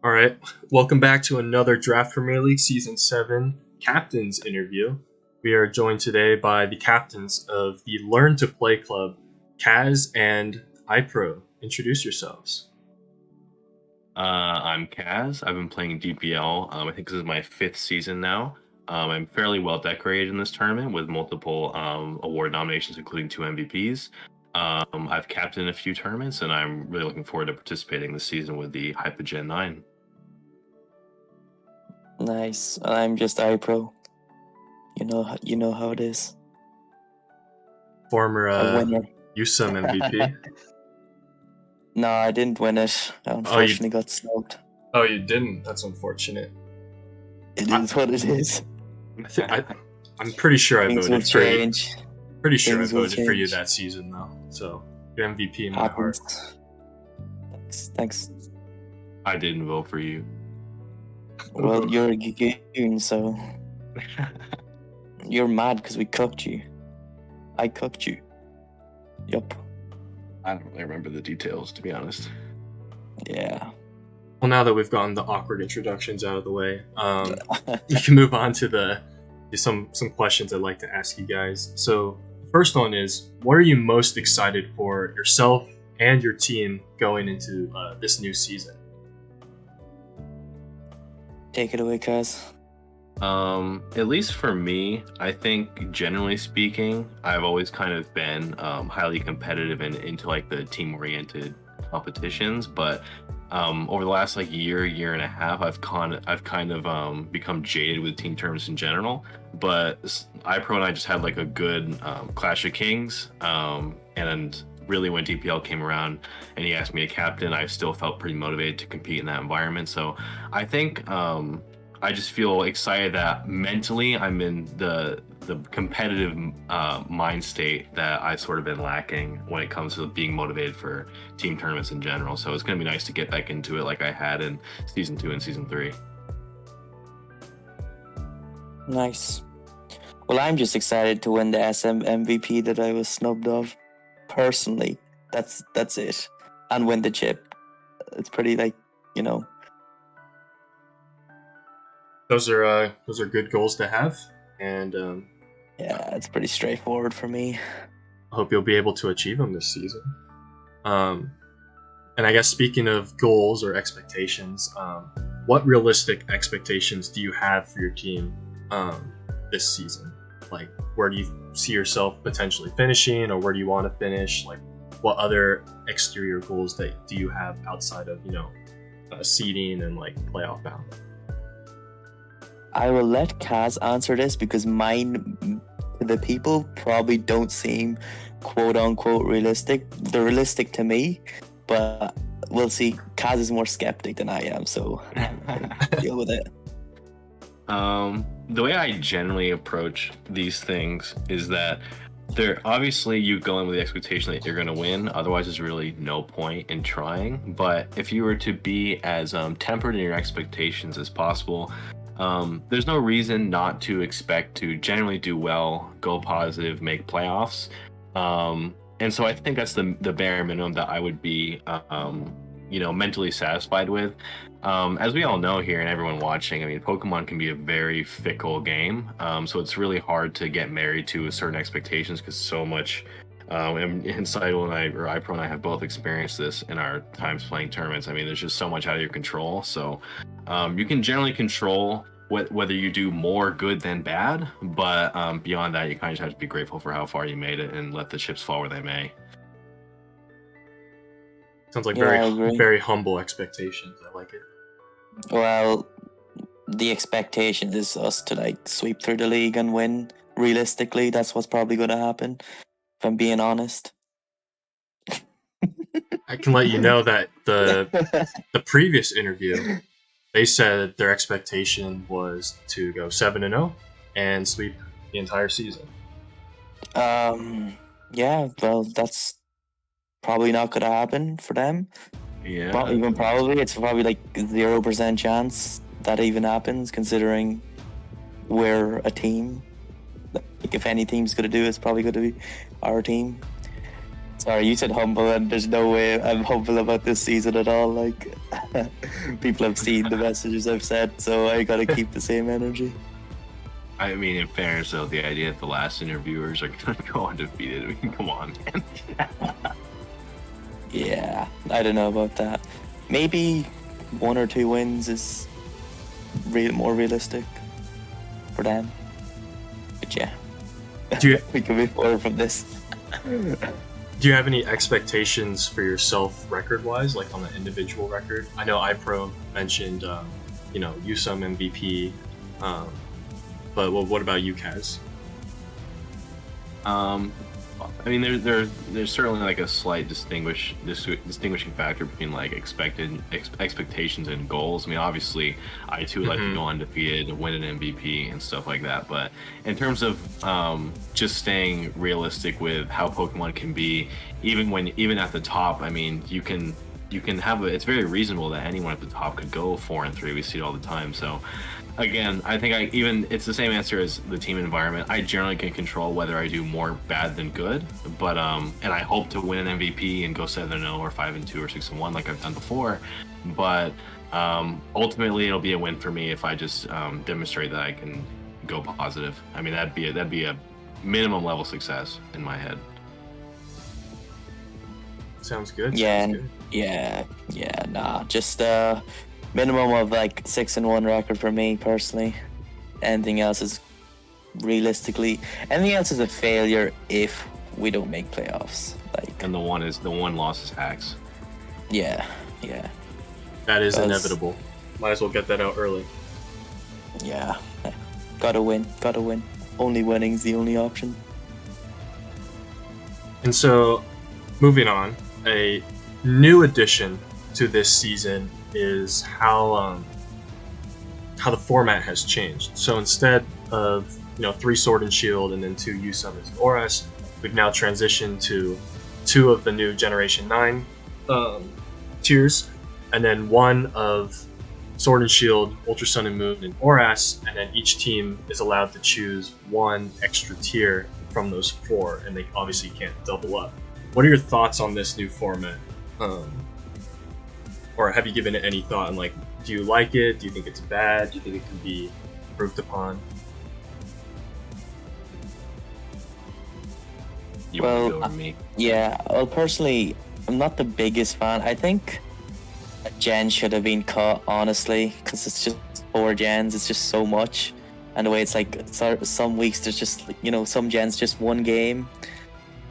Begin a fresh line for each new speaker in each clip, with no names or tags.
All right, welcome back to another Draft Premier League Season 7 Captains interview. We are joined today by the captains of the Learned2Play Club, Khaz and iPro. Introduce yourselves.
I'm Khaz. I've been playing DPL. I think this is my 5th season now. I'm fairly well decorated in this tournament with multiple award nominations, including 2 MVPs. I've captained a few tournaments, and I'm really looking forward to participating this season with the Hypergen 9.
Nice. I'm just iPro. You know how it is.
Former
winner.
USUM MVP.
No, I didn't win it. I unfortunately got snubbed.
Oh, you didn't? That's unfortunate.
It is what it is.
I'm pretty sure I voted for you. Pretty sure I
Things will
voted for you
change.
that season, though. So you're MVP in my
Happens.
heart.
Thanks.
I didn't vote for you.
Well, you're a goon, so you're mad because we cooked you. I cooked you. Yup.
I don't really remember the details, to be honest.
Yeah.
Well, now that we've gotten the awkward introductions out of the way, we can move on to some questions I'd like to ask you guys. So the first one is, what are you most excited for yourself and your team going into this new season?
Take it away, Khaz.
At least for me, I think generally speaking, I've always kind of been highly competitive and into like the team-oriented competitions. But over the last like year and a half, I've kind of become jaded with team tournaments in general. But iPro and I just had like a good Clash of Kings, and really when DPL came around and he asked me to captain, I still felt pretty motivated to compete in that environment. So I think I just feel excited that mentally I'm in the competitive mind state that I've sort of been lacking when it comes to being motivated for team tournaments in general. So it's going to be nice to get back into it like I had in Season 2 and Season 3.
Nice. Well, I'm just excited to win the SM MVP that I was snubbed of. Personally, that's it. And win the chip. It's pretty
Those are good goals to have, and
yeah, it's pretty straightforward for me.
I hope you'll be able to achieve them this season. And I guess speaking of goals or expectations, what realistic expectations do you have for your team this season? Like, where do you see yourself potentially finishing, or where do you want to finish? Like, what other exterior goals do you have outside of seeding and like playoff bound?
I will let Khaz answer this because mine, the people probably don't seem quote unquote realistic. They're realistic to me, but we'll see. Khaz is more skeptic than I am, so deal with it.
The way I generally approach these things is that obviously you go in with the expectation that you're going to win, otherwise there's really no point in trying. But if you were to be as tempered in your expectations as possible, there's no reason not to expect to generally do well, go positive, make playoffs. And so I think that's the bare minimum that I would be mentally satisfied with. As we all know here and everyone watching, I mean, Pokemon can be a very fickle game. So it's really hard to get married to certain expectations because so much, and Seidel and iPro and I have both experienced this in our times playing tournaments. I mean, there's just so much out of your control. So you can generally control whether you do more good than bad, but beyond that, you kind of just have to be grateful for how far you made it and let the chips fall where they may.
Sounds like very humble expectations. I like it.
Well, the expectation is us to like sweep through the league and win. Realistically, that's what's probably going to happen, if I'm being honest.
I can let you know that the previous interview, they said their expectation was to go 7-0 and sweep the entire season.
Yeah, well, that's probably not going to happen for them.
Yeah.
It's probably like 0% chance that even happens, considering we're a team. Like, if any team's going to do it, it's probably going to be our team. Sorry, you said humble, and there's no way I'm humble about this season at all. Like, people have seen the messages I've said, so I gotta keep the same energy.
I mean, in fairness, though, the idea that the last interviewers are going to go undefeated, I mean, come on, man.
Yeah, I don't know about that. Maybe 1 or 2 wins is more realistic for them. But yeah,
Do you
we can move forward from this.
do you have any expectations for yourself record-wise, like on the individual record? I know iPro mentioned, you some MVP, but what about you, Khaz?
I mean, there's certainly like a slight distinguishing factor between like expectations and goals. I mean, obviously, I too would like to go undefeated, win an MVP and stuff like that. But in terms of just staying realistic with how Pokemon can be, even at the top, I mean, you can have it's very reasonable that anyone at the top could go 4-3. We see it all the time. So again, I think it's the same answer as the team environment. I generally can control whether I do more bad than good, but and I hope to win an MVP and go 7-0 or 5-2 or 6-1 like I've done before. But ultimately, it'll be a win for me if I just demonstrate that I can go positive. I mean, that'd be a minimum level success in my head.
Sounds good.
Yeah,
Sounds good.
nah, just minimum of like 6-1 record for me personally. Anything else is anything else is a failure if we don't make playoffs. Like,
And the one loss is hacks.
yeah.
That is inevitable. Might as well get that out early.
Yeah. Gotta win. Only winning's the only option.
And so, moving on, a new addition to this season is how the format has changed. So instead of 3 Sword and Shield and then 2 U Summons and Auras, we've now transitioned to 2 of the new Generation 9 tiers, and then 1 of Sword and Shield, Ultra Sun and Moon, and Auras, and then each team is allowed to choose 1 extra tier from those 4, and they obviously can't double up. What are your thoughts on this new format? Or have you given it any thought? And like, do you like it? Do you think it's bad? Do you think it can be improved upon?
You want to go over me?
Yeah, well, personally, I'm not the biggest fan. I think a gen should have been cut, honestly, because it's just 4 gens. It's just so much. And the way it's like, some weeks there's just, some gens just 1 game.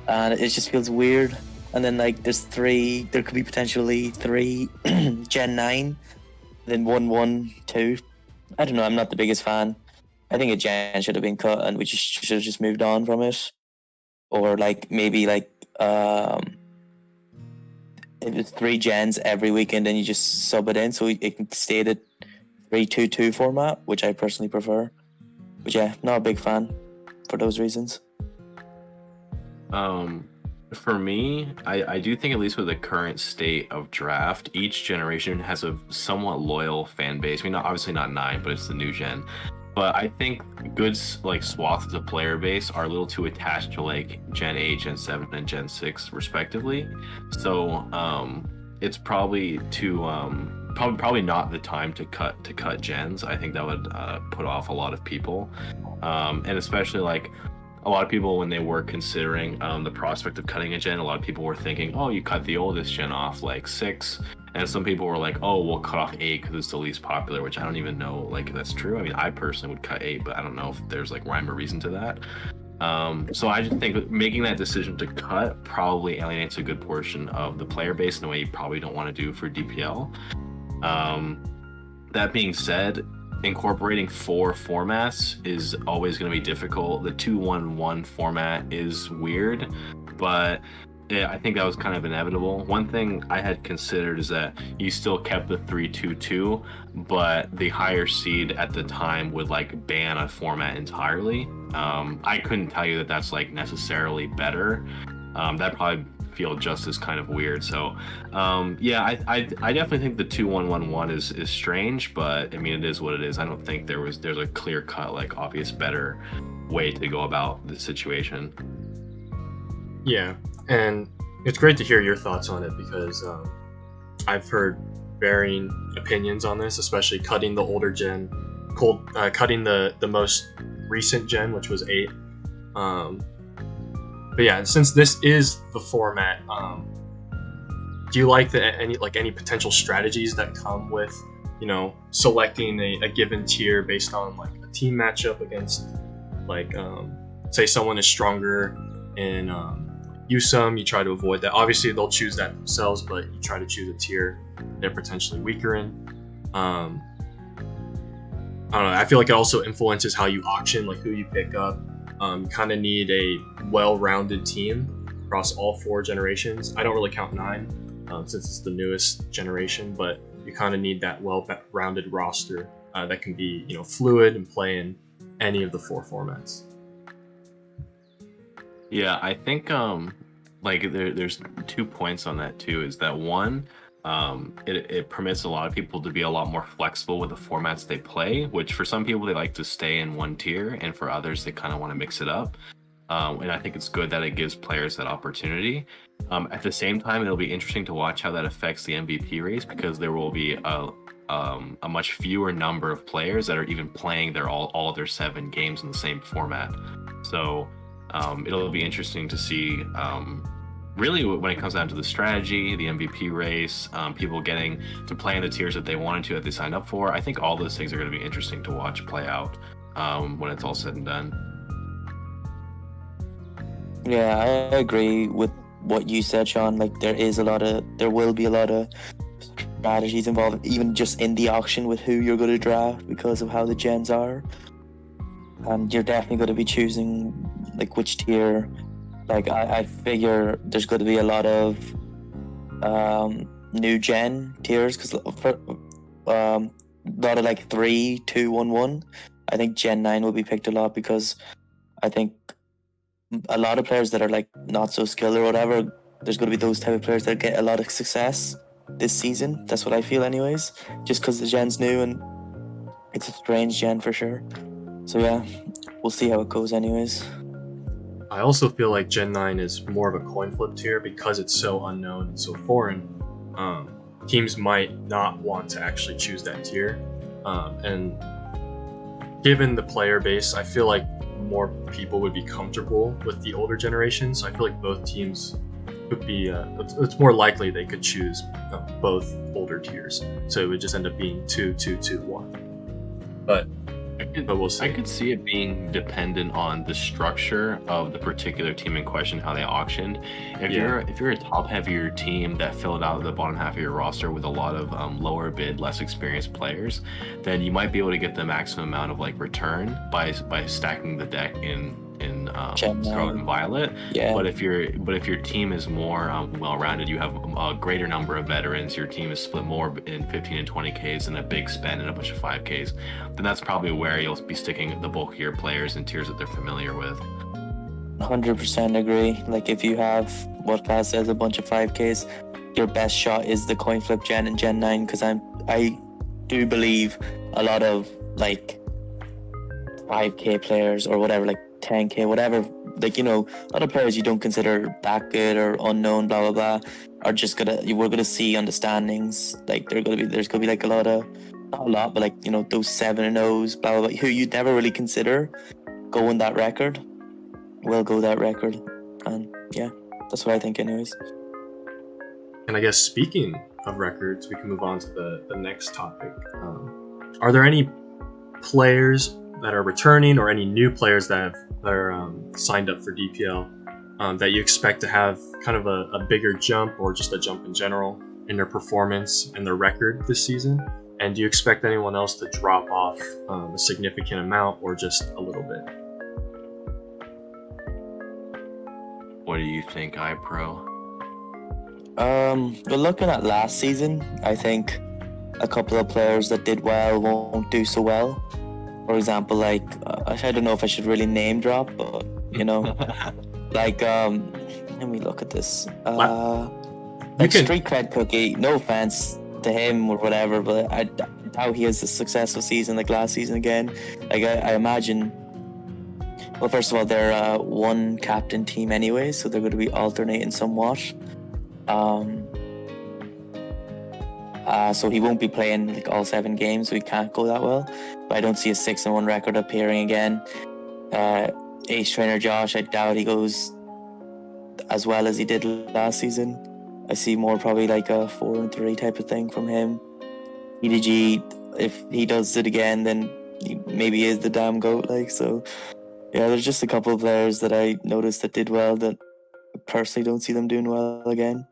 And it just feels weird. And then like there could be potentially 3 Gen 9, then 1-1-2. I don't know, I'm not the biggest fan. I think a gen should have been cut and we should have just moved on from it. Or like maybe like if it's 3 gens every weekend and you just sub it in so it can stay the 3-2-2 format, which I personally prefer. But yeah, not a big fan for those reasons.
For me, I do think, at least with the current state of draft, each generation has a somewhat loyal fan base. I mean, obviously not 9, but it's the new gen. But I think good like swaths of the player base are a little too attached to like Gen 8, Gen 7, and Gen 6 respectively. So it's probably probably not the time to cut gens. I think that would put off a lot of people, and especially like a lot of people, when they were considering the prospect of cutting a gen, a lot of people were thinking, oh, you cut the oldest gen off like 6, and some people were like, oh, we'll cut off 8 because it's the least popular, which I don't even know like if that's true. I mean, I personally would cut 8, but I don't know if there's like rhyme or reason to that. So I just think making that decision to cut probably alienates a good portion of the player base in a way you probably don't want to do for DPL. That being said, incorporating 4 formats is always going to be difficult. The 2-1-1 format is weird, but I think that was kind of inevitable. One thing I had considered is that you still kept the 3-2-2, but the higher seed at the time would like ban a format entirely. I couldn't tell you that that's like necessarily better. That probably feel just as kind of weird. So yeah, I definitely think the 2-1-1-1 is strange, but I mean, it is what it is. I don't think there's a clear cut like obvious better way to go about the situation.
Yeah, and It's great to hear your thoughts on it because I've heard varying opinions on this, especially cutting the older gen, cutting the most recent gen, which was 8. But yeah, since this is the format, do you like any potential strategies that come with, selecting a given tier based on like a team matchup against, like, say someone is stronger in Usum, you try to avoid that. Obviously, they'll choose that themselves, but you try to choose a tier they're potentially weaker in. I don't know. I feel like it also influences how you auction, like who you pick up. You kind of need a well-rounded team across all 4 generations. I don't really count 9 since it's the newest generation, but you kind of need that well-rounded roster that can be, fluid and play in any of the 4 formats.
Yeah, I think there's 2 points on that too. Is that one, it permits a lot of people to be a lot more flexible with the formats they play, which for some people they like to stay in one tier, and for others they kind of want to mix it up. And I think it's good that it gives players that opportunity. At the same time, it'll be interesting to watch how that affects the MVP race, because there will be a much fewer number of players that are even playing all of their 7 games in the same format. So it'll be interesting to see really when it comes down to the strategy, the MVP race, people getting to play in the tiers that they wanted to, that they signed up for. I think all those things are going to be interesting to watch play out when it's all said and done.
Yeah, I agree with what you said, Sean. Like, there will be a lot of strategies involved, even just in the auction with who you're going to draft because of how the gens are. And you're definitely going to be choosing like which tier. Like, I figure there's going to be a lot of new gen tiers, because a lot of like 3, 2, 1, 1. I think Gen 9 will be picked a lot, because I think a lot of players that are like not so skilled or whatever, there's going to be those type of players that get a lot of success this season. That's what I feel anyways, just because the gen's new and it's a strange gen for sure. So yeah, we'll see how it goes anyways.
I also feel like Gen 9 is more of a coin flip tier because it's so unknown and so foreign. Teams might not want to actually choose that tier. And given the player base, I feel like more people would be comfortable with the older generation. So I feel like both teams could be, it's more likely they could choose both older tiers. So it would just end up being 2, 2, 2, 1. But we'll see.
I could see it being dependent on the structure of the particular team in question, how they auctioned. If you're a top heavier team that filled out the bottom half of your roster with a lot of lower bid, less experienced players, then you might be able to get the maximum amount of like return by stacking the deck in Scarlet and Violet.
Yeah.
But if your team is more well-rounded, you have a greater number of veterans, your team is split more in 15 and 20Ks and a big spend and a bunch of 5Ks, then that's probably where you'll be sticking the bulkier players in tiers that they're familiar with.
100% agree. Like, if you have what Khaz says, a bunch of 5Ks, your best shot is the coin flip gen and Gen 9, because I do believe a lot of like 5K players or whatever, like 10K, whatever, like, a lot of players you don't consider that good or unknown, blah blah blah, are just we're gonna see on the standings, like there's gonna be like a lot of, not a lot, but like, those 7-0s, blah blah blah, who you'd never really consider going that record will go that record. And yeah, that's what I think anyways.
And I guess speaking of records, we can move on to the next topic. Are there any players that are returning, or any new players that are signed up for DPL that you expect to have kind of a bigger jump, or just a jump in general in their performance and their record this season? And do you expect anyone else to drop off a significant amount, or just a little bit?
What do you think, iPro?
But looking at last season, I think a couple of players that did well won't do so well. For example, like, I don't know if I should really name drop, but, like, let me look at this. Like, Street Cred Cookie, no offense to him or whatever, but I doubt he has a successful season like last season again. Like, I imagine, well, first of all, they're one captain team anyway, so they're going to be alternating somewhat. So he won't be playing like all 7 games, so he can't go that well. But I don't see a 6-1 record appearing again. Ace Trainer Josh, I doubt he goes as well as he did last season. I see more probably like a 4-3 type of thing from him. EDG, if he does it again, then he maybe is the damn GOAT. Like, so yeah, there's just a couple of players that I noticed that did well that I personally don't see them doing well again.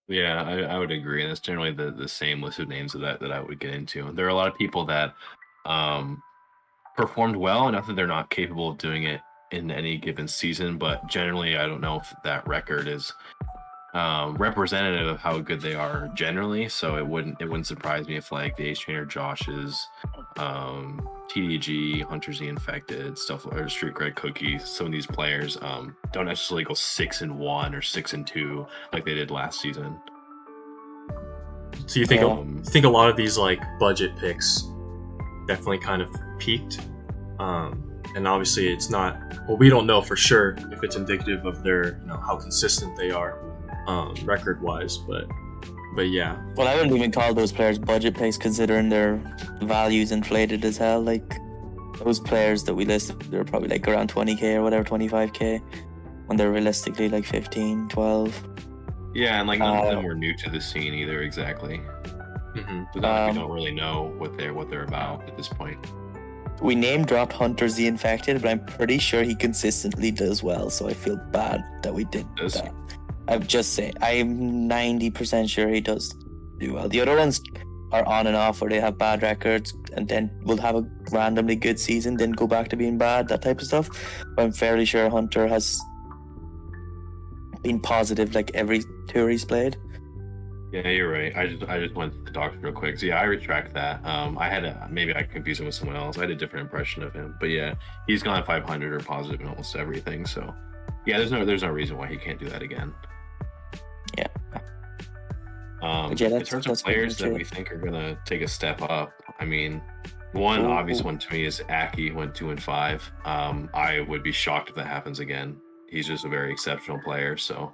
Yeah, I would agree. And that's generally the same list of names that I would get into. There are a lot of people that performed well, enough that they're not capable of doing it in any given season, but generally I don't know if that record is representative of how good they are generally. So it wouldn't surprise me if like the Ace Trainer Josh's, TDG, Hunters the Infected, stuff, or Street Cred Cookies, some of these players don't necessarily go 6-1 or 6-2 like they did last season.
So you think a lot of these like budget picks definitely kind of peaked, and obviously it's not. Well, we don't know for sure if it's indicative of their, how consistent they are, record-wise. But yeah.
Well, I wouldn't even call those players budget picks, considering their values inflated as hell. Like those players that we listed, they're probably like around 20k or whatever, 25k, when they're realistically like 15, 12.
Yeah, and like none of them were new to the scene either. Exactly.
Mm-hmm.
We don't really know what they're about at this point.
We name dropped Hunters the Infected, but I'm pretty sure he consistently does well. So I feel bad that we did that. I'm just saying, I'm 90% sure he does do well. The other ones are on and off, where they have bad records and then will have a randomly good season, then go back to being bad, that type of stuff. But I'm fairly sure Hunter has been positive like every tour he's played.
Yeah, you're right. I just went to the doctor real quick. So yeah, I retract that. Maybe I confused him with someone else. I had a different impression of him. But yeah, he's gone 500 or positive in almost everything. So yeah, there's no reason why he can't do that again.
Yeah.
In terms of players that we think are gonna take a step up, I mean, one obvious one to me is Aki, went 2-5. I would be shocked if that happens again. He's just a very exceptional player. So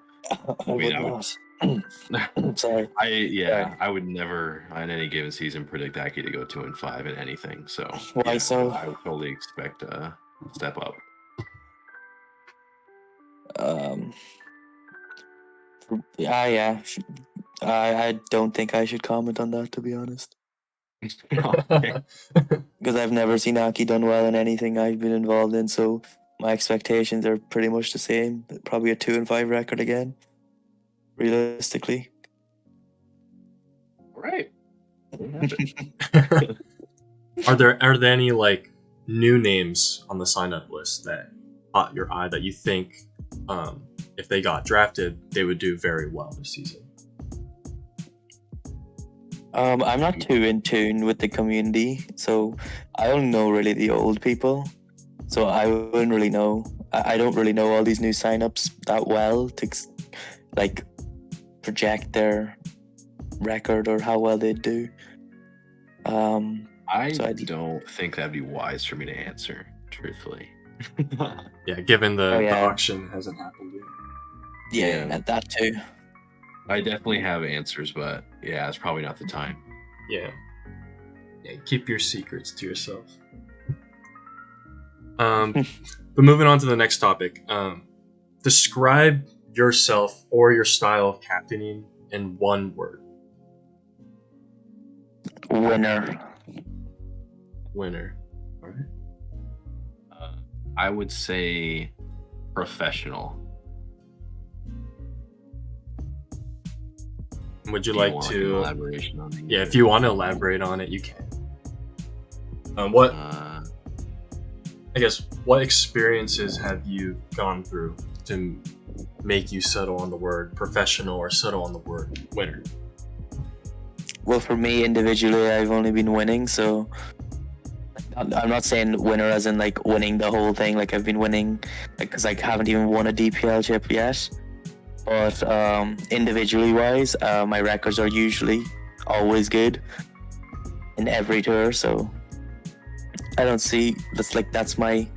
Sorry.
I would never on any given season predict Aki to go 2-5 in anything. So
why so?
I would totally expect a step up.
I don't think I should comment on that, to be honest.
Okay.
Because I've never seen Aki done well in anything I've been involved in, so my expectations are pretty much the same. Probably a 2-5 record again, realistically.
Right.
Are there any like new names on the sign up list that caught your eye that you think, if they got drafted, they would do very well this season?
I'm not too in tune with the community, so I only know really the old people. So I wouldn't really know. I don't really know all these new signups that well to like project their record or how well they do.
I don't think that'd be wise for me to answer, truthfully.
Yeah, given the auction hasn't happened yet.
Yeah, that too.
I definitely have answers, but yeah, it's probably not the time.
Yeah, keep your secrets to yourself. But moving on to the next topic. Describe yourself or your style of captaining in one word.
Winner.
All right.
I would say professional.
Would you like to
elaboration on it?
Yeah, if you want to elaborate on it, you can. I guess what experiences have you gone through to make you settle on the word professional or settle on the word winner?
Well, for me individually, I've only been winning, so I'm not saying winner as in like winning the whole thing. Like I've been winning, because I haven't even won a DPL chip yet. But individually wise, my records are usually always good in every tour. So I don't see that's my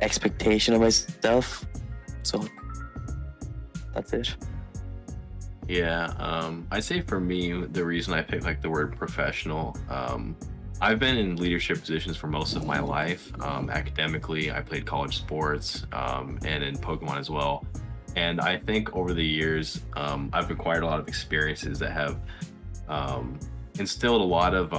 expectation of myself. So that's it.
Yeah, I'd say for me, the reason I picked like the word professional, I've been in leadership positions for most of my life. Academically, I played college sports, and in Pokemon as well. And I think over the years, I've acquired a lot of experiences that have um, instilled a lot of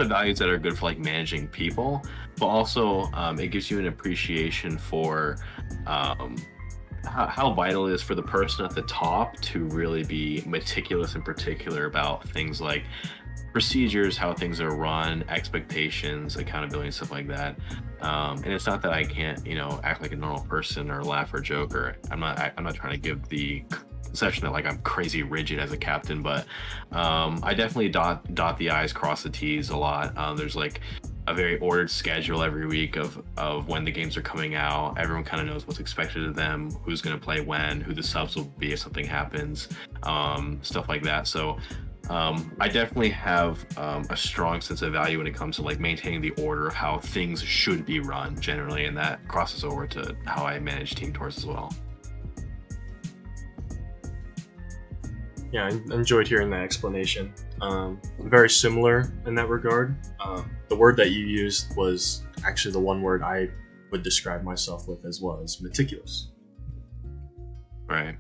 values that are good for like managing people, but also it gives you an appreciation for um, how vital it is for the person at the top to really be meticulous and particular about things like procedures, how things are run, expectations, accountability, and stuff like that. And it's not that I can't, act like a normal person or laugh or joke, or I'm not trying to give the conception that like I'm crazy rigid as a captain, but I definitely dot the i's, cross the t's a lot. There's like a very ordered schedule every week of when the games are coming out. Everyone kind of knows what's expected of them, who's going to play when, who the subs will be if something happens, stuff like that. So I definitely have a strong sense of value when it comes to like maintaining the order of how things should be run generally, and that crosses over to how I manage team tours as well.
Yeah, I enjoyed hearing that explanation. Very similar in that regard. The word that you used was actually the one word I would describe myself with as well, as meticulous.
Right.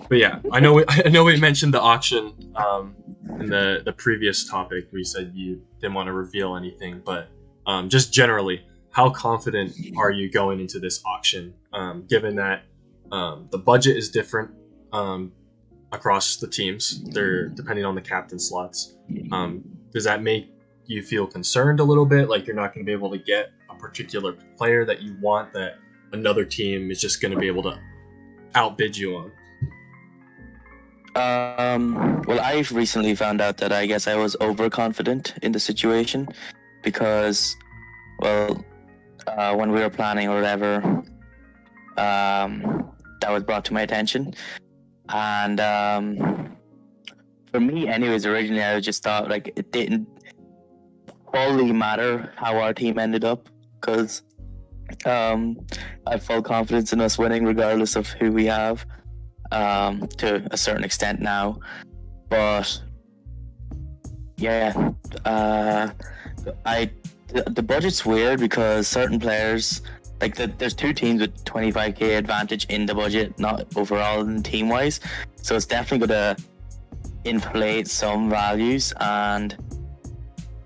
But yeah, I know we mentioned the auction in the previous topic. We said you didn't want to reveal anything, but just generally, how confident are you going into this auction, given that the budget is different across the teams? They're depending on the captain slots. Does that make you feel concerned a little bit, like you're not going to be able to get a particular player that you want, that another team is just going to be able to outbid you on?
Well, I've recently found out that I guess I was overconfident in the situation because, well, when we were planning or whatever, that was brought to my attention. And for me, anyways, originally I just thought like it didn't fully matter how our team ended up because I have full confidence in us winning regardless of who we have. To a certain extent now, but yeah, the budget's weird because certain players, like there's two teams with 25k advantage in the budget, not overall and team wise, so it's definitely gonna inflate some values. And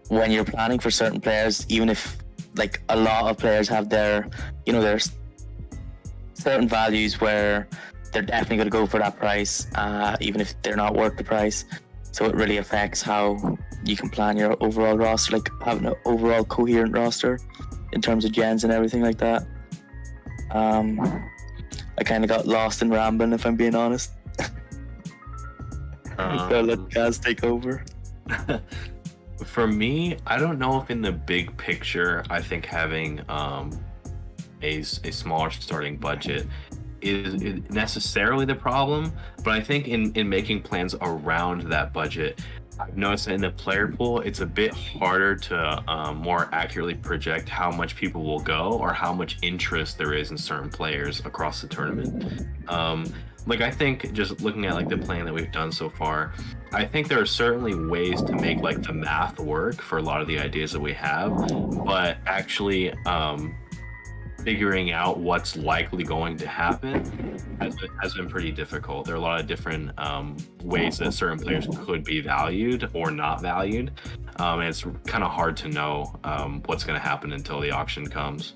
when you're planning for certain players, even if like a lot of players have their, there's certain values where they're definitely going to go for that price, even if they're not worth the price. So it really affects how you can plan your overall roster, like having an overall coherent roster in terms of gens and everything like that. I kind of got lost in rambling, if I'm being honest. So let Khaz take over.
For me, I don't know if in the big picture, I think having a smaller starting budget is necessarily the problem, but I think in making plans around that budget, I've noticed that in the player pool, it's a bit harder to more accurately project how much people will go or how much interest there is in certain players across the tournament. Like I think just looking at like the plan that we've done so far, I think there are certainly ways to make like the math work for a lot of the ideas that we have, but actually figuring out what's likely going to happen has been pretty difficult. There are a lot of different ways that certain players could be valued or not valued, and it's kind of hard to know what's going to happen until the auction comes.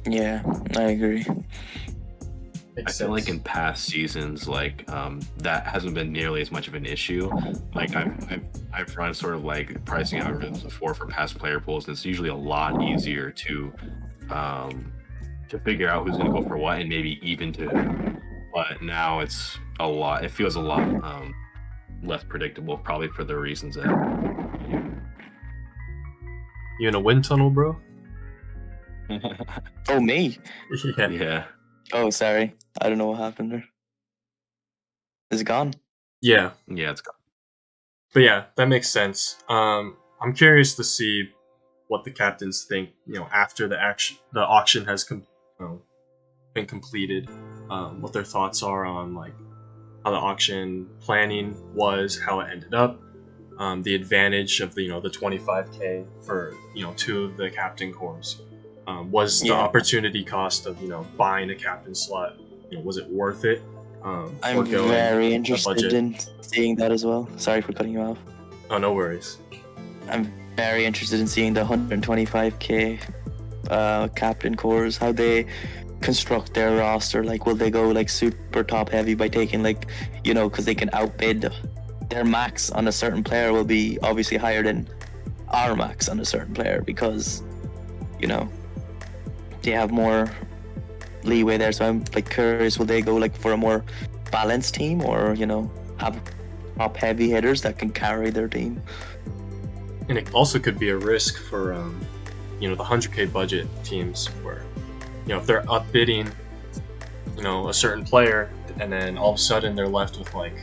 Yeah, I agree.
I feel like in past seasons, like that hasn't been nearly as much of an issue. Like I've run sort of like pricing algorithms before for past player pools, and it's usually a lot easier to figure out who's going to go for what and maybe even to. But now it feels a lot less predictable, probably for the reasons that.
You in a wind tunnel, bro?
Oh, me?
Yeah.
Oh, sorry. I don't know what happened there. Is it gone?
Yeah,
it's gone.
but yeah, that makes sense. I'm curious to see what the captains think, after the auction has been completed, what their thoughts are on like how the auction planning was, how it ended up, the advantage of the the 25K for 2 of the captain cores. Was the opportunity cost of buying a captain slot, was it worth it?
I'm very interested in seeing that as well. Sorry for cutting you off.
Oh, no worries.
I'm very interested in seeing the 125K captain cores, how they construct their roster. Like, will they go like super top heavy by taking like, because they can outbid their max on a certain player will be obviously higher than our max on a certain player because, they have more leeway there. So I'm like curious, will they go like for a more balanced team or, have top heavy hitters that can carry their team?
And it also could be a risk for, the 100K budget teams where, if they're upbidding, a certain player and then all of a sudden they're left with like,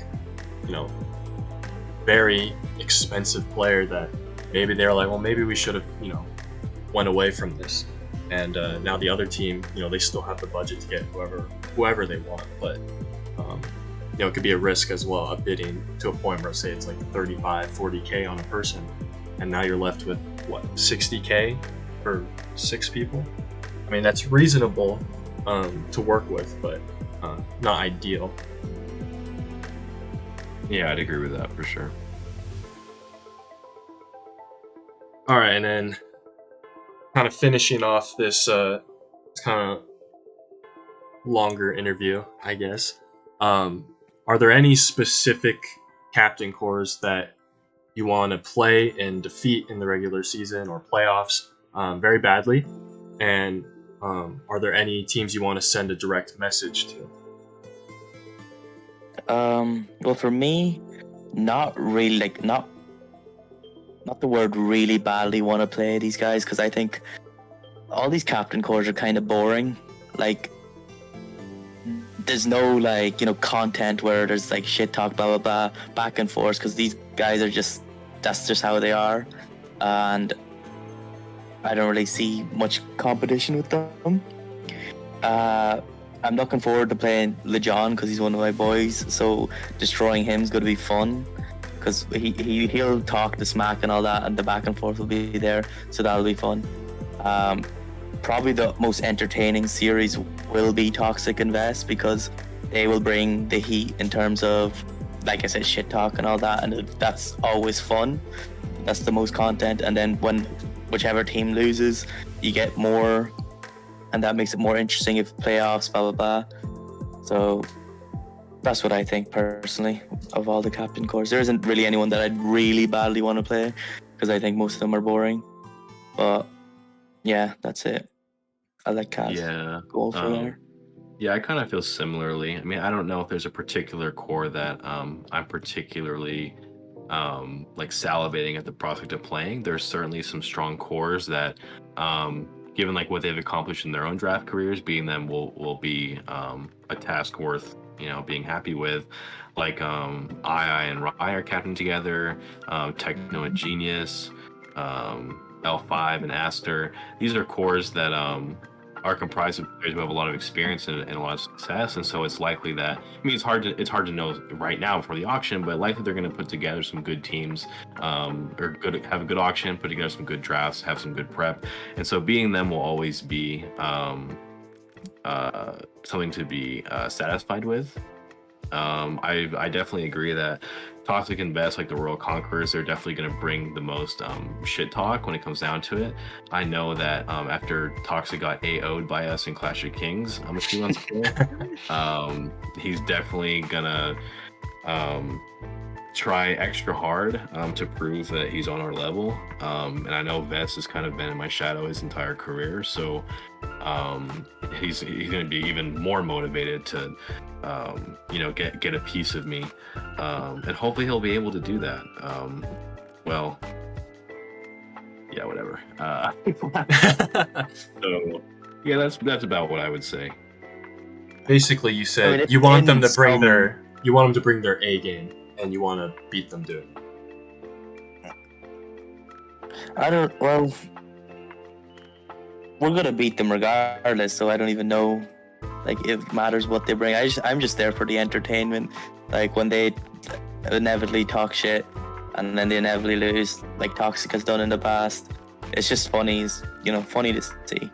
very expensive player that maybe they're like, well, maybe we should have, went away from this. And now the other team, they still have the budget to get whoever they want. But, it could be a risk as well, upbidding to a point where say it's like 35, 40K on a person. And now you're left with, what, 60K for 6 people? I mean, that's reasonable to work with, but not ideal.
Yeah, I'd agree with that for sure.
All right, and then kind of finishing off this kind of longer interview, I guess. Are there any specific captain cores that you want to play and defeat in the regular season or playoffs very badly? And are there any teams you want to send a direct message to?
Well, for me, not really, like not the word really badly want to play these guys, because I think all these captain cores are kind of boring. Like, there's no like content where there's like shit talk, blah blah blah, back and forth, because these guys are that's just how they are, and I don't really see much competition with them. I'm looking forward to playing LeJon because he's one of my boys, so destroying him is going to be fun because he'll talk the smack and all that, and the back and forth will be there, so that'll be fun. Probably the most entertaining series will be Toxic and Vest because they will bring the heat in terms of, like I said, shit talk and all that, and that's always fun. That's the most content, and then when whichever team loses, you get more, and that makes it more interesting if playoffs, blah blah blah. So that's what I think personally of all the captain cores. There isn't really anyone that I'd really badly want to play because I think most of them are boring. But yeah, that's it. I like Khaz.
Yeah.
Go for there.
Yeah, I kind of feel similarly. I mean, I don't know if there's a particular core that I'm particularly like salivating at the prospect of playing. There's certainly some strong cores that, given like what they've accomplished in their own draft careers, being them will be a task worth being happy with. Like II and Rai are captain together, Techno and Genius, L5 and Aster. These are cores that are comprised of players who have a lot of experience and a lot of success, and so it's likely that, I mean, it's hard to know right now before the auction, but likely they're going to put together some good teams, or have a good auction, put together some good drafts, have some good prep, and so being them will always be something to be satisfied with. I definitely agree that Toxic and Vest, like the Royal Conquerors, they're definitely going to bring the most shit talk when it comes down to it. I know that after Toxic got AO'd by us in Clash of Kings a few months ago, he's definitely going to try extra hard to prove that he's on our level. And I know Vest has kind of been in my shadow his entire career, so he's going to be even more motivated to get a piece of me, and hopefully he'll be able to do that. Well, yeah, whatever. So yeah, that's about what I would say.
Basically, you said you want them to bring their A game, and you want to beat them to it.
we're gonna beat them regardless. So I don't even know, like, it matters what they bring. I'm just there for the entertainment. Like when they inevitably talk shit and then they inevitably lose, like Toxic has done in the past. It's just funny. It's, funny to see.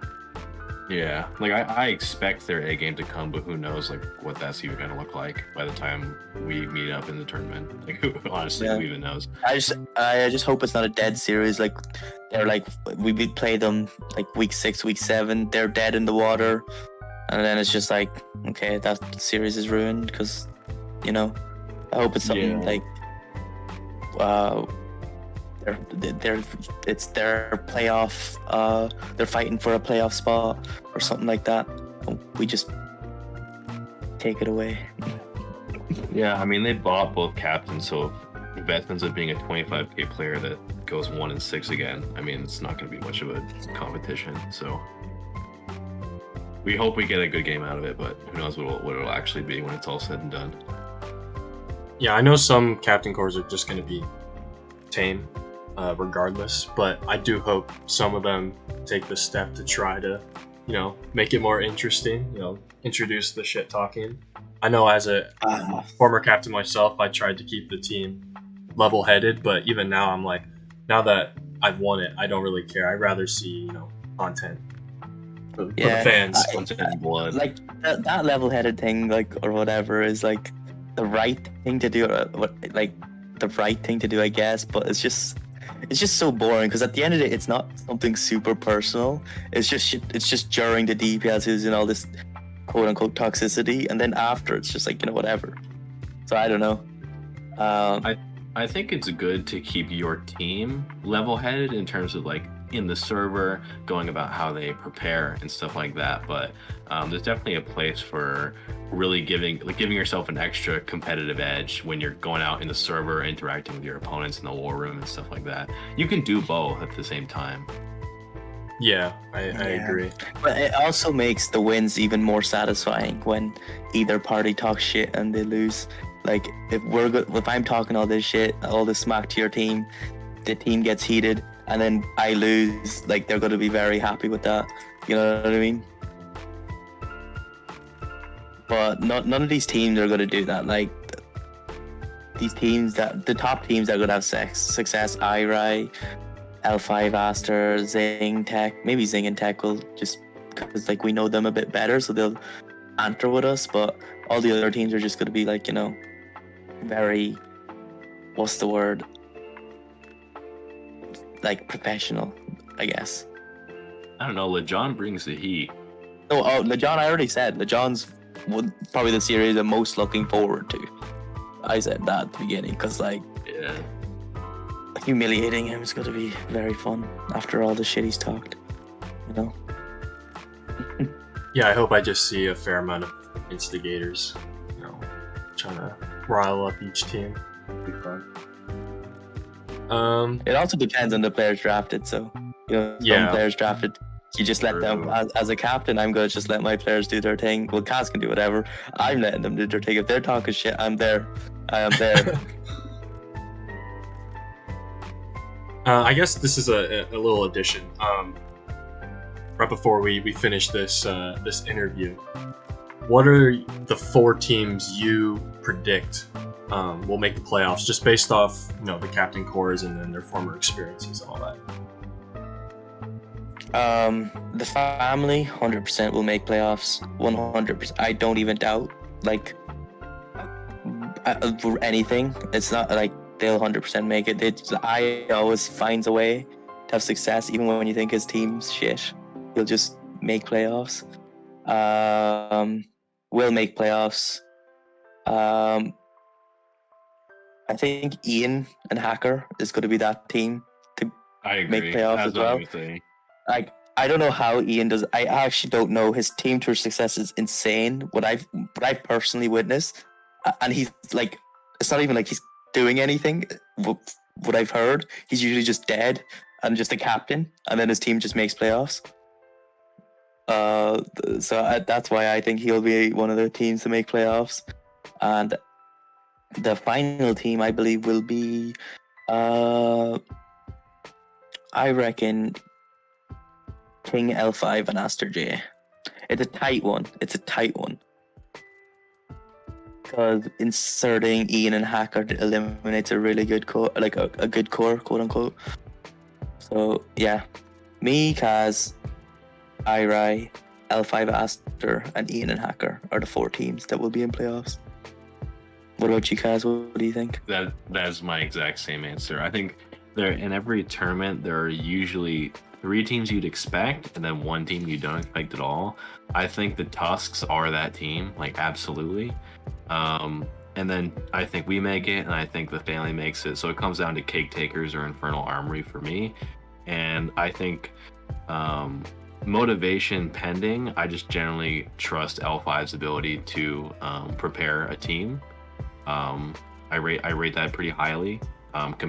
Yeah, like I expect their A game to come, but who knows like what that's even gonna look like by the time we meet up in the tournament. Like honestly, who even knows?
I just hope it's not a dead series. Like they're like we play them like week 6, week 7. They're dead in the water, and then it's just like, okay, that series is ruined because, I hope it's something like it's their playoff. They're fighting for a playoff spot or something like that. We just take it away.
Yeah, I mean they bought both captains, so if Veth ends up being a 25k player that goes 1-6 again, I mean it's not going to be much of a competition. So we hope we get a good game out of it, but who knows what it'll actually be when it's all said and done.
Yeah, I know some captain cores are just going to be tame regardless, but I do hope some of them take the step to try to, make it more interesting, introduce the shit talking. I know as a former captain myself, I tried to keep the team level-headed, but even now I'm like, now that I've won it, I don't really care. I'd rather see, content for the fans.
Content and blood.
Like that level-headed thing, like, or whatever, is like the right thing to do, the right thing to do, I guess, but it's just so boring because at the end of it, it's not something super personal. It's just during the DPL season, all this quote unquote toxicity, and then after it's just like, whatever. So I don't know.
I think it's good to keep your team level-headed in terms of like in the server, going about how they prepare and stuff like that. But there's definitely a place for really giving yourself an extra competitive edge when you're going out in the server, interacting with your opponents in the war room and stuff like that. You can do both at the same time.
Yeah, I agree.
But it also makes the wins even more satisfying when either party talks shit and they lose. Like if I'm talking all this shit, all this smack to your team, the team gets heated, and then I lose, like they're going to be very happy with that. You know what I mean? But none of these teams are going to do that. Like these teams, the top teams that are going to have success, IRI, L5 Aster, Zing Tech, maybe Zing and Tech will just because like we know them a bit better, so they'll banter with us. But all the other teams are just going to be like, very, what's the word? Like professional, I guess.
I don't know. LeJon brings the heat.
LeJon, I already said LeJon's probably the series I'm most looking forward to. I said that at the beginning because humiliating him is going to be very fun after all the shit he's talked.
Yeah, I hope I just see a fair amount of instigators, trying to rile up each team. It'll be fun.
It also depends on the players drafted. So, some players drafted, you just let them. As a captain, I'm gonna just let my players do their thing. Well, Khaz can do whatever. I'm letting them do their thing. If they're talking shit, I'm there. I am there.
I guess this is a little addition. Right before we finish this this interview, what are the 4 teams you predict will make the playoffs, just based off the captain cores and then their former experiences and all that?
The family 100% will make playoffs. 100%. I don't even doubt anything. It's not like they'll 100% make it. I always finds a way to have success, even when you think his team's shit. He'll just make playoffs. Will make playoffs. I think Ian and Hacker is going to be that team to make playoffs as well. Like, I don't know how Ian does. I actually don't know. His team tour success is insane. What I've personally witnessed, and he's like, it's not even like he's doing anything. What I've heard, he's usually just dead and just a captain, and then his team just makes playoffs. So that's why I think he'll be one of the teams to make playoffs. And the final team, I believe, will be, I reckon, King L5 and Aster J. It's a tight one. Because inserting Ian and Hacker eliminates a really good core, like a good core, quote unquote. So yeah, me, Khaz, Irai, L5 Aster, and Ian and Hacker are the 4 teams that will be in playoffs. What about you, Khaz? What do you think?
That is my exact same answer. I think there in every tournament there are usually 3 teams you'd expect and then 1 team you don't expect at all. I think the Tusks are that team, like absolutely. And then I think we make it, and I think the family makes it. So it comes down to Cake Takers or Infernal Armory for me. And I think motivation pending, I just generally trust L5's ability to prepare a team. I rate that pretty highly.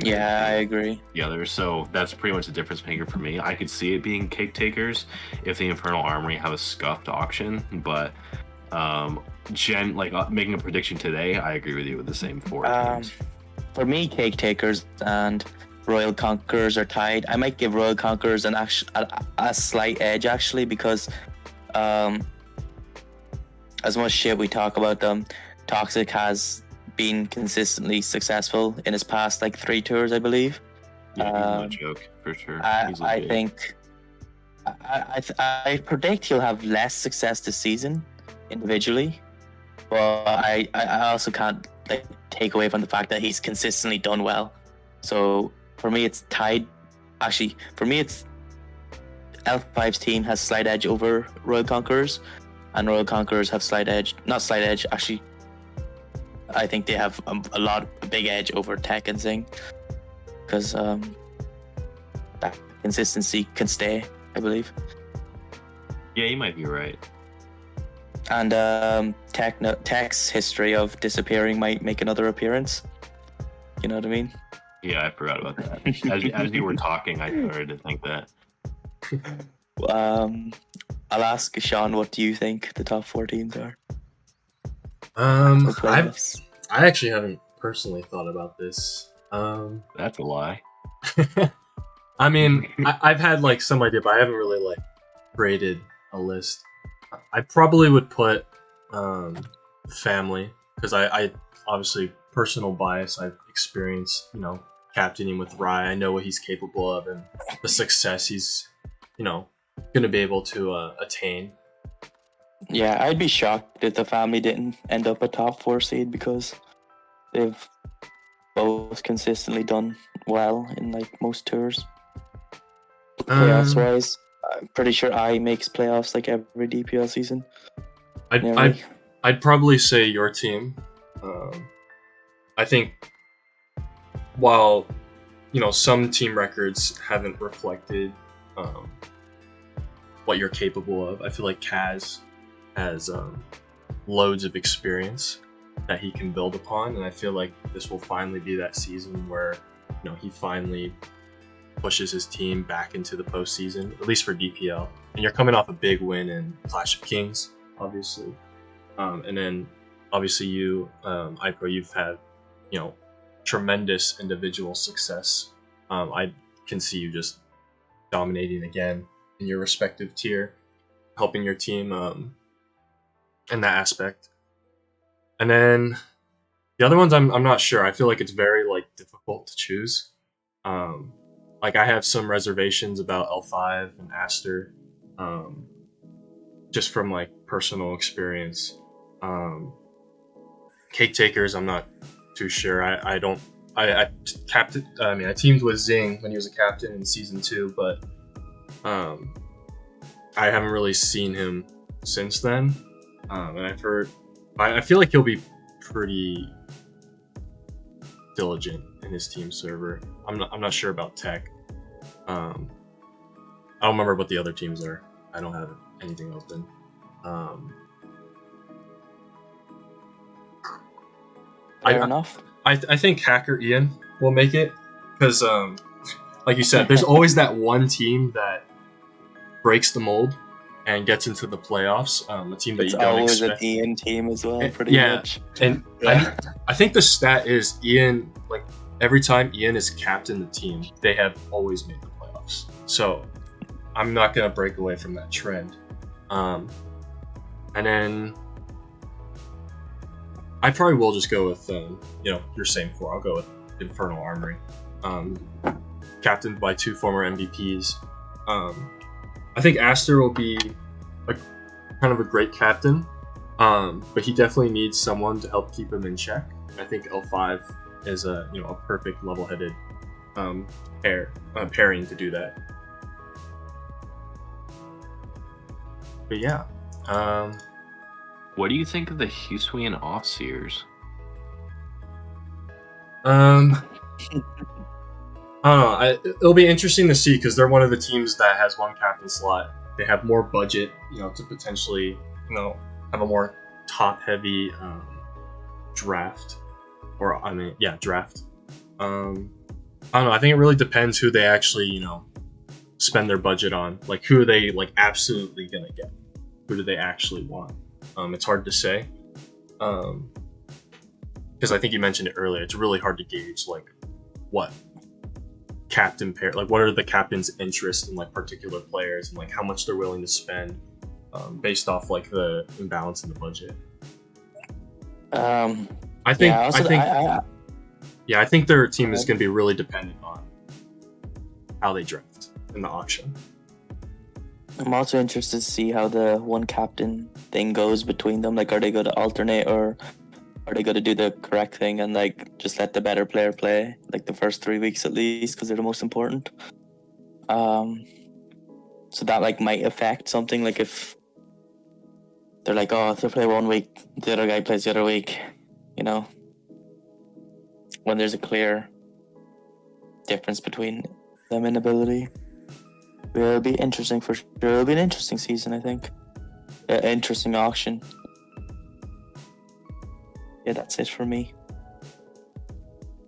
Yeah, I agree.
The others, so that's pretty much the difference maker for me. I could see it being Cake Takers if the Infernal Armory have a scuffed auction, but making a prediction today, I agree with you with the same 4 teams.
For me, Cake Takers and Royal Conquerors are tied. I might give Royal Conquerors a slight edge actually, because as much shit we talk about them, Toxic has been consistently successful in his past 3 tours, I believe.
Yeah, he's no joke for sure.
I think I predict he'll have less success this season individually, but I also can't take away from the fact that he's consistently done well. So for me, it's tied. Actually, for me, it's L5's team has slight edge over Royal Conquerors, and Royal Conquerors have not slight edge, actually. I think they have a big edge over Tech and Zing, because that consistency can stay, I believe.
Yeah, you might be right.
And Tech's history of disappearing might make another appearance. You know what I mean?
Yeah, I forgot about that. As you were talking, I started to think that.
I'll ask Sean, what do you think the top 4 teams are?
I actually haven't personally thought about this.
That's a lie.
I mean, I've had some idea, but I haven't really created a list. I probably would put family, because I obviously personal bias. I've experienced captaining with Rai. I know what he's capable of and the success he's going to be able to attain.
Yeah, I'd be shocked if the family didn't end up a top 4 seed, because they've both consistently done well in most tours. Playoffs wise, I'm pretty sure I makes playoffs every DPL season.
I'd probably say your team. I think while some team records haven't reflected what you're capable of, I feel like Khaz has loads of experience that he can build upon, and I feel like this will finally be that season where he finally pushes his team back into the postseason, at least for DPL. And you're coming off a big win in Clash of Kings, obviously, and then obviously you, iPro, you've had tremendous individual success. I can see you just dominating again in your respective tier, helping your team in that aspect. And then the other ones, I'm not sure. I feel like it's very difficult to choose. I have some reservations about L5 and Aster, just from personal experience. Cake Takers, I'm not too sure. I teamed with Zing when he was a captain in season 2, but I haven't really seen him since then. And I've heard, I feel like he'll be pretty diligent in his team server. I'm not sure about Tech. I don't remember what the other teams are. I don't have anything open.
Fair enough.
I think Hacker Ian will make it, because like you said, there's always that one team that breaks the mold and gets into the playoffs. A team that you don't expect. It's always an
Ian team as well, pretty much.
And I think the stat is Ian, every time Ian has captained the team, they have always made the playoffs. So I'm not gonna break away from that trend. And then I probably will just go with your same four. I'll go with Infernal Armory, captained by 2 former MVPs. I think Aster will be kind of a great captain, but he definitely needs someone to help keep him in check. I think L5 is a perfect level-headed pairing to do that. But yeah.
What do you think of the Highjumpsean Offseers?
I don't know. It'll be interesting to see because they're one of the teams that has 1 captain slot. They have more budget, to potentially, have a more top-heavy draft. Draft. I don't know. I think it really depends who they actually, spend their budget on. Like, who are they absolutely gonna get? Who do they actually want? It's hard to say. Because I think you mentioned it earlier. It's really hard to gauge what captain pair, what are the captain's interests in particular players and how much they're willing to spend based off the imbalance in the budget. I think their team is going to be really dependent on how they draft in the auction.
I'm also interested to see how the 1 captain thing goes between them. Are they going to alternate, or are they going to do the correct thing and just let the better player play the first 3 weeks at least, because they're the most important? So that might affect something. If they're if they play 1 week, the other guy plays the other week, when there's a clear difference between them in ability. It'll be interesting for sure. It'll be an interesting season, I think. Interesting auction. Yeah, that's it for me.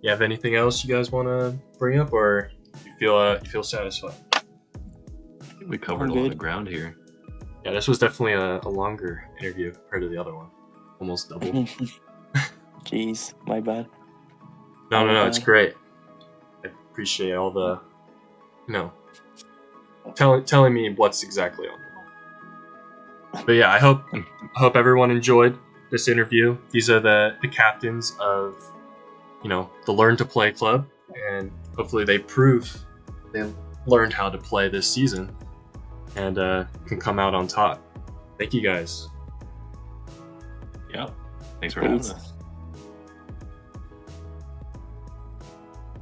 You have anything else you guys want to bring up, or you feel satisfied?
I think we covered a lot of ground here.
Yeah, this was definitely a longer interview compared to the other one. Almost double.
Jeez, my bad.
No, it's great. I appreciate all the, telling me what's exactly on them. But yeah, I hope everyone enjoyed this interview. These are the captains of, the Learned2Play Club, and hopefully they learned how to play this season and can come out on top. Thank you guys.
Yep. Thanks for having us.